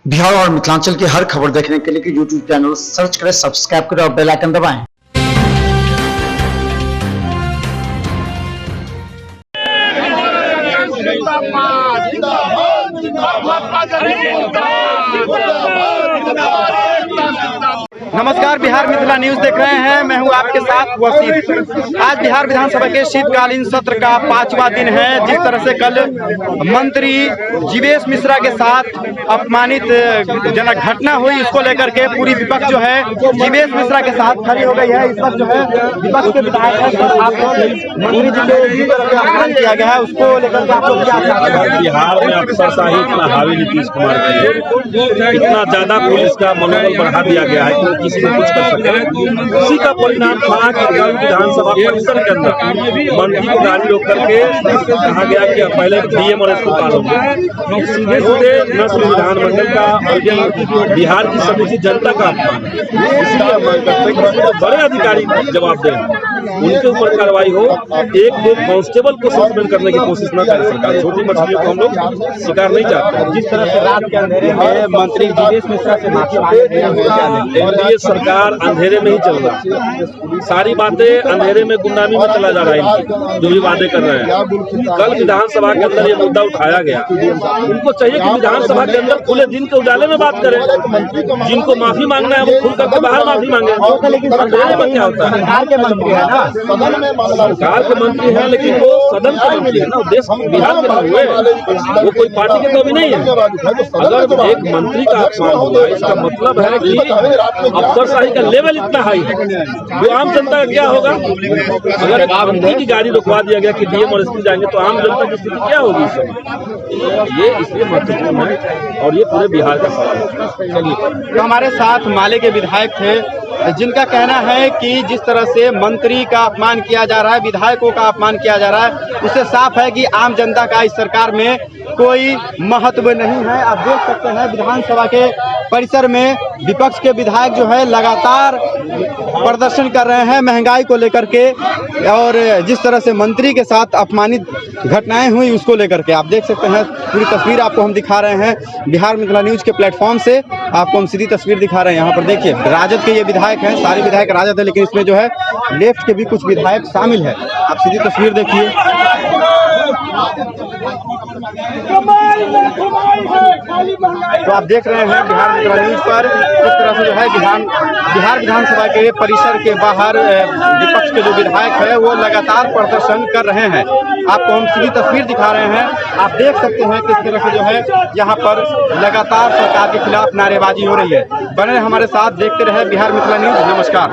बिहार और मिथिलांचल की हर खबर देखने के लिए यूट्यूब चैनल सर्च करें, सब्सक्राइब करें और बेल आइकन दबाएं। नमस्कार, बिहार मिथिला न्यूज देख रहे हैं। मैं हूं आपके साथ वसीफ। आज बिहार विधानसभा के शीतकालीन सत्र का 5वां दिन है। जिस तरह से कल मंत्री जीवेश मिश्रा के साथ अपमानित जनक घटना हुई, उसको लेकर के पूरी विपक्ष जो है जीवेश मिश्रा के साथ खड़ी हो गई है। इस वक्त जो है विपक्ष के विधायक मंत्री जी के अपमान किया गया है, उसको लेकर के आप लोग क्या चाहते हैं? बिहार में अफसरशाही इतना हावी नीतीश कुमार की है, इतना ज्यादा पुलिस का मनोबल बढ़ा दिया गया है कि किसी को कुछ कर सके। उसी का परिणाम था कि कल विधानसभा परिसर के अंदर मंत्री को गाड़ी रोक करके कहा गया कि पहले डीएम और एसपी पालोगे। सीधे सीधे न सिर्फ विधानमंडल का बल्कि बिहार की समूची जनता का अपमान है। इसलिए हम मांग करते हैं कि बड़े अधिकारी जवाब दें, उनके ऊपर कार्रवाई हो। एक दो कांस्टेबल को सस्पेंड करने की कोशिश न करे सरकार। छोटी मछलियों को हम लोग शिकार नहीं चाहते। जिस तरह से रात के अंधेरे में मंत्री जीवेश मिश्रा से माफी मांगे, एनडीए सरकार अंधेरे में ही चल रहा है। सारी बातें अंधेरे में गुमनामी में चला जा रहा है इनकी, जो भी वादे कर रहे हैं। कल विधानसभा के अंदर ये मुद्दा उठाया गया। उनको चाहिए कि विधानसभा के अंदर खुले दिन के उजाले में बात करें। जिनको माफी मांगना है वो खुल करके बाहर माफी मांगे। अंधेरे में क्या होता है? सरकार के मंत्री है ना, सरकार के मंत्री हैं, लेकिन वो सदन के मंत्री है ना। देश बिहार के नहीं हुए, वो कोई पार्टी के तो भी नहीं है। अगर एक मंत्री का अपमान होगा, इसका मतलब है कि अफसरशाही का लेवल इतना हाई है। जो आम जनता का क्या होगा? अगर एक मंत्री की गाड़ी रुकवा दिया गया कि डीएम और एसपी जाएंगे तो आम जनता की स्थिति क्या होगी इस समय? ये इसलिए महत्वपूर्ण है और ये पूरे बिहार का सवाल है। चलिए, तो हमारे साथ माले के विधायक थे जिनका कहना है कि जिस तरह से मंत्री का अपमान किया जा रहा है, विधायकों का अपमान किया जा रहा है, उससे साफ है कि आम जनता का इस सरकार में कोई महत्व नहीं है। आप देख सकते हैं विधानसभा के परिसर में विपक्ष के विधायक जो है लगातार प्रदर्शन कर रहे हैं महंगाई को लेकर के, और जिस तरह से मंत्री के साथ अपमानित घटनाएं हुई उसको लेकर के। आप देख सकते हैं पूरी तस्वीर आपको हम दिखा रहे हैं बिहार मिथिला न्यूज के प्लेटफॉर्म से। आपको हम सीधी तस्वीर दिखा रहे हैं। यहाँ पर देखिए राजद के ये विधायक हैं, सारे विधायक राजद है, लेकिन इसमें जो है लेफ्ट के भी कुछ विधायक शामिल है। आप सीधी तस्वीर देखिए। तो आप देख रहे हैं बिहार मिथिला न्यूज पर किस तरह से जो है बिहार विधानसभा के परिसर के बाहर विपक्ष के जो विधायक है वो लगातार प्रदर्शन कर रहे हैं। आपको हम सीधी तस्वीर दिखा रहे हैं। आप देख सकते हैं किस तरह से जो है यहाँ पर लगातार सरकार के खिलाफ नारेबाजी हो रही है। बने हमारे साथ, देखते रहे बिहार मिथिला न्यूज। नमस्कार।